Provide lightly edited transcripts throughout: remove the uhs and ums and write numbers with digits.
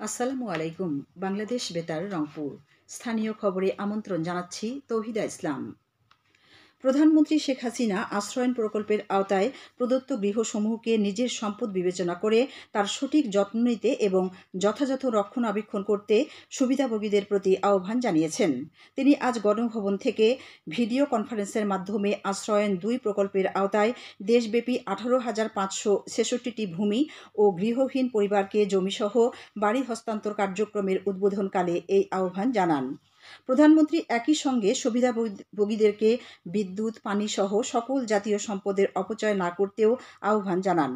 আসসালামু আলাইকুম। বাংলাদেশ বেতার রংপুর। স্থানীয় খবরে আমন্ত্রণ জানাচ্ছি তৌহিদা ইসলাম। প্রধানমন্ত্রী শেখ হাসিনা আশ্রয়ণ প্রকল্পের আওতায় প্রদত্ত গৃহসমূহকে নিজের সম্পদ বিবেচনা করে তার সঠিক যত্ন নিতে এবং যথাযথ রক্ষণাবেক্ষণ করতে সুবিধাভোগীদের প্রতি আহ্বান জানিয়েছেন। তিনি আজ গণভবন থেকে ভিডিও কনফারেন্সের মাধ্যমে আশ্রয়ণ ২ প্রকল্পের আওতায় দেশব্যাপী ১৮,৫৬৬টি ভূমি ও গৃহহীন পরিবারকে জমিসহ বাড়ি হস্তান্তর কার্যক্রমের উদ্বোধনকালে এই আহ্বান জানান। প্রধানমন্ত্রী একই সঙ্গে সুবিধাভোগীদেরকে বিদ্যুৎ, পানিসহ সকল জাতীয় সম্পদের অপচয় না করতেও আহ্বান জানান।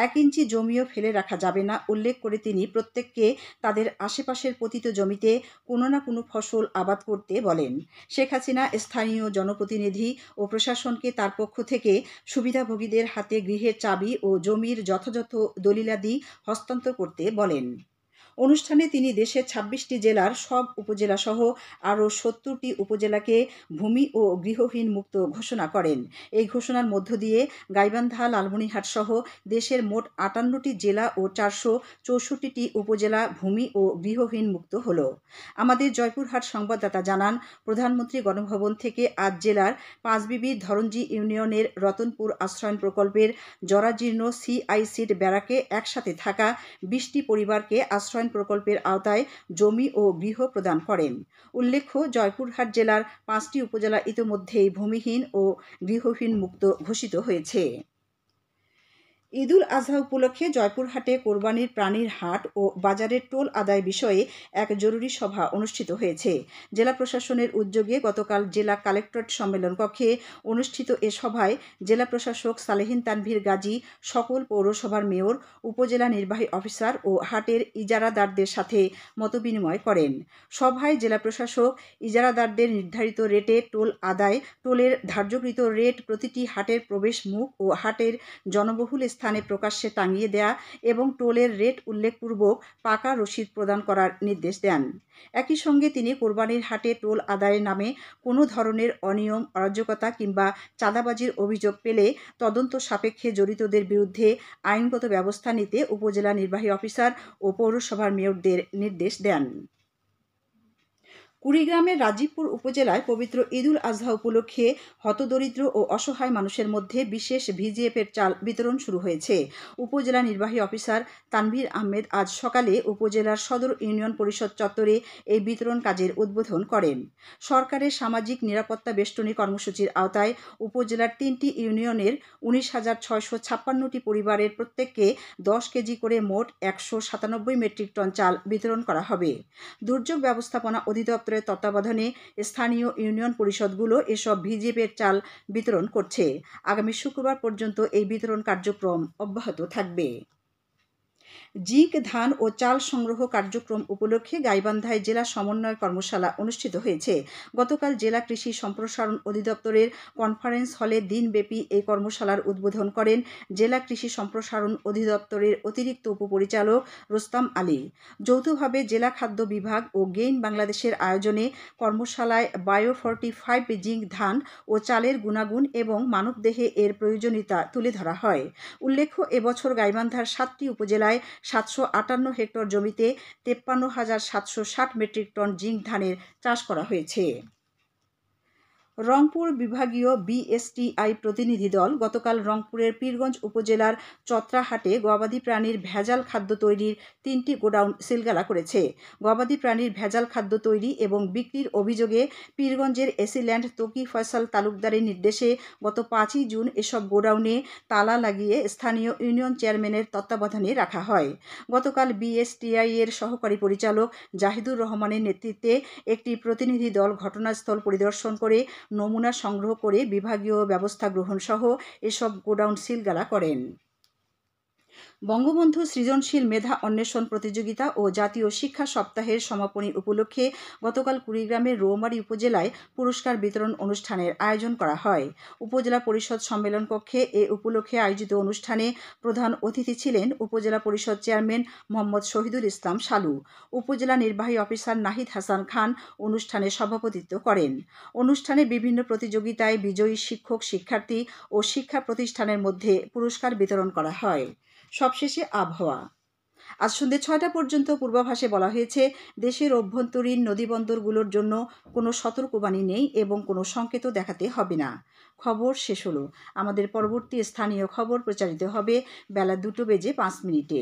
১ ইঞ্চি জমিও ফেলে রাখা যাবে না উল্লেখ করে তিনি প্রত্যেককে তাদের আশেপাশের পতিত জমিতে কোনো না কোনো ফসল আবাদ করতে বলেন। শেখ হাসিনা স্থানীয় জনপ্রতিনিধি ও প্রশাসনকে তার পক্ষ থেকে সুবিধাভোগীদের হাতে গৃহের চাবি ও জমির যথাযথ দলিলাদি হস্তান্তর করতে বলেন। অনুষ্ঠানে তিনি দেশের ২৬টি জেলার সব উপজেলাসহ আরও ৭০টি উপজেলাকে ভূমি ও গৃহহীন মুক্ত ঘোষণা করেন। এই ঘোষণার মধ্য দিয়ে গাইবান্ধা, লালমনিরহাটসহ দেশের মোট ৫৮টি জেলা ও ৪৬৪টি উপজেলা ভূমি ও গৃহহীন মুক্ত হল। আমাদের জয়পুরহাট সংবাদদাতা জানান, প্রধানমন্ত্রী গণভবন থেকে আজ জেলার পাঁচবিবির ধরঞ্জি ইউনিয়নের রতনপুর আশ্রয়ণ প্রকল্পের জরাজীর্ণ সিআইসিড ব্যারাকে একসাথে থাকা ২০টি পরিবারকে আশ্রয়ণ প্রকল্পের আওতায় জমি ও গৃহ প্রদান করেন। উল্লেখ্য, জয়পুরহাট জেলার ৫টি উপজেলা ইতোমধ্যেই ভূমিহীন ও গৃহহীন মুক্ত ঘোষিত হয়েছে। ঈদুল আজহা উপলক্ষে জয়পুরহাটে কোরবানির প্রাণীর হাট ও বাজারের টোল আদায় বিষয়ে এক জরুরি সভা অনুষ্ঠিত হয়েছে। জেলা প্রশাসনের উদ্যোগে গতকাল জেলা কালেক্টরেট সম্মেলন কক্ষে অনুষ্ঠিত এ সভায় জেলা প্রশাসক সালেহিন তানভীর গাজী সকল পৌরসভার মেয়র, উপজেলা নির্বাহী অফিসার ও হাটের ইজারাদারদের সাথে মতবিনিময় করেন। সভায় জেলা প্রশাসক ইজারাদারদের নির্ধারিত রেটে টোল আদায়, টোলের ধার্যকৃত রেট প্রতিটি হাটের প্রবেশ মুখ ও হাটের জনবহুল স্থানে প্রকাশ্যে টাঙিয়ে দেয়া এবং টোলের রেট উল্লেখপূর্বক পাকা রসিদ প্রদান করার নির্দেশ দেন। একই সঙ্গে তিনি কোরবানির হাটে টোল আদায়ের নামে কোনো ধরনের অনিয়ম, অরাজকতা কিংবা চাঁদাবাজির অভিযোগ পেলে তদন্ত সাপেক্ষে জড়িতদের বিরুদ্ধে আইনগত ব্যবস্থা নিতে উপজেলা নির্বাহী অফিসার ও পৌরসভার মেয়রদের নির্দেশ দেন। কুড়িগ্রামের রাজীবপুর উপজেলায় পবিত্র ঈদুল আজহা উপলক্ষে হতদরিদ্র ও অসহায় মানুষের মধ্যে বিশেষ ভিজিএফের চাল বিতরণ শুরু হয়েছে। উপজেলা নির্বাহী অফিসার তানভীর আহমেদ আজ সকালে উপজেলার সদর ইউনিয়ন পরিষদ চত্বরে এই বিতরণ কাজের উদ্বোধন করেন। সরকারের সামাজিক নিরাপত্তা বেষ্টনী কর্মসূচির আওতায় উপজেলার ৩টি ইউনিয়নের ১৯,৬৫৬টি পরিবারের প্রত্যেককে ১০ কেজি করে মোট ১৯৭ মেট্রিক টন চাল বিতরণ করা হবে। দুর্যোগ ব্যবস্থাপনা অধিদপ্তরের তত্ত্বাবধানে স্থানীয় ইউনিয়ন পরিষদগুলো এসব ভিজিএফের চাল বিতরণ করছে। আগামী শুক্রবার পর্যন্ত এই বিতরণ কার্যক্রম অব্যাহত থাকবে। জিঙ্ক, ধান ও চাল সংগ্রহ কার্যক্রম উপলক্ষে গাইবান্ধায় জেলা সমন্বয় কর্মশালা অনুষ্ঠিত হয়েছে। গতকাল জেলা কৃষি সম্প্রসারণ অধিদপ্তরের কনফারেন্স হলে দিনব্যাপী এই কর্মশালার উদ্বোধন করেন জেলা কৃষি সম্প্রসারণ অধিদপ্তরের অতিরিক্ত উপপরিচালক রোস্তাম আলী। যৌথভাবে জেলা খাদ্য বিভাগ ও গেইন বাংলাদেশের আয়োজনে কর্মশালায় বায়ো-45 জিঙ্ক ধান ও চালের গুণাগুণ এবং মানবদেহে এর প্রয়োজনীয়তা তুলে ধরা হয়। উল্লেখ্য, এবছর গাইবান্ধার 7টি উপজেলায় 758 হেক্টর জমিতে 53,760 মেট্রিক টন জিঙ্ক ধানের চাষ করা হয়েছে। রংপুর বিভাগীয় বিএসটিআই প্রতিনিধি দল গতকাল রংপুরের পীরগঞ্জ উপজেলার চত্রাহাটে গবাদি প্রাণীর ভেজাল খাদ্য তৈরির 3টি গোডাউন সিলগালা করেছে। গবাদি প্রাণীর ভেজাল খাদ্য তৈরি এবং বিক্রির অভিযোগে পীরগঞ্জের এসিল্যান্ড তকি ফয়সাল তালুকদারের নির্দেশে গত 5ই জুন এসব গোডাউনে তালা লাগিয়ে স্থানীয় ইউনিয়ন চেয়ারম্যানের তত্ত্বাবধানে রাখা হয়। গতকাল বিএসটিআই এর সহকারী পরিচালক জাহিদুর রহমানের নেতৃত্বে একটি প্রতিনিধি দল ঘটনাস্থল পরিদর্শন করে নমুনা সংগ্রহ করে বিভাগীয় ব্যবস্থা গ্রহণ সহ এসব গোডাউন সিলগালা করেন। বঙ্গবন্ধু সৃজনশীল মেধা অন্বেষণ প্রতিযোগিতা ও জাতীয় শিক্ষা সপ্তাহের সমাপনী উপলক্ষে গতকাল কুড়িগ্রামের রৌমারী উপজেলায় পুরস্কার বিতরণ অনুষ্ঠানের আয়োজন করা হয়। উপজেলা পরিষদ সম্মেলন কক্ষে এ উপলক্ষে আয়োজিত অনুষ্ঠানে প্রধান অতিথি ছিলেন উপজেলা পরিষদ চেয়ারম্যান মোহাম্মদ শহীদুল ইসলাম শালু। উপজেলা নির্বাহী অফিসার নাহিদ হাসান খান অনুষ্ঠানে সভাপতিত্ব করেন। অনুষ্ঠানে বিভিন্ন প্রতিযোগিতায় বিজয়ী শিক্ষক, শিক্ষার্থী ও শিক্ষা প্রতিষ্ঠানের মধ্যে পুরস্কার বিতরণ করা হয়। সবশেষে আবহাওয়া। আজ সন্ধ্যে ৬টা পর্যন্ত পূর্বাভাসে বলা হয়েছে, দেশের অভ্যন্তরীণ নদীবন্দরগুলোর জন্য কোনো সতর্কবাণী নেই এবং কোনো সংকেতও দেখাতে হবে না। খবর শেষ হলো। আমাদের পরবর্তী স্থানীয় খবর প্রচারিত হবে বেলা 2:05 মিনিটে।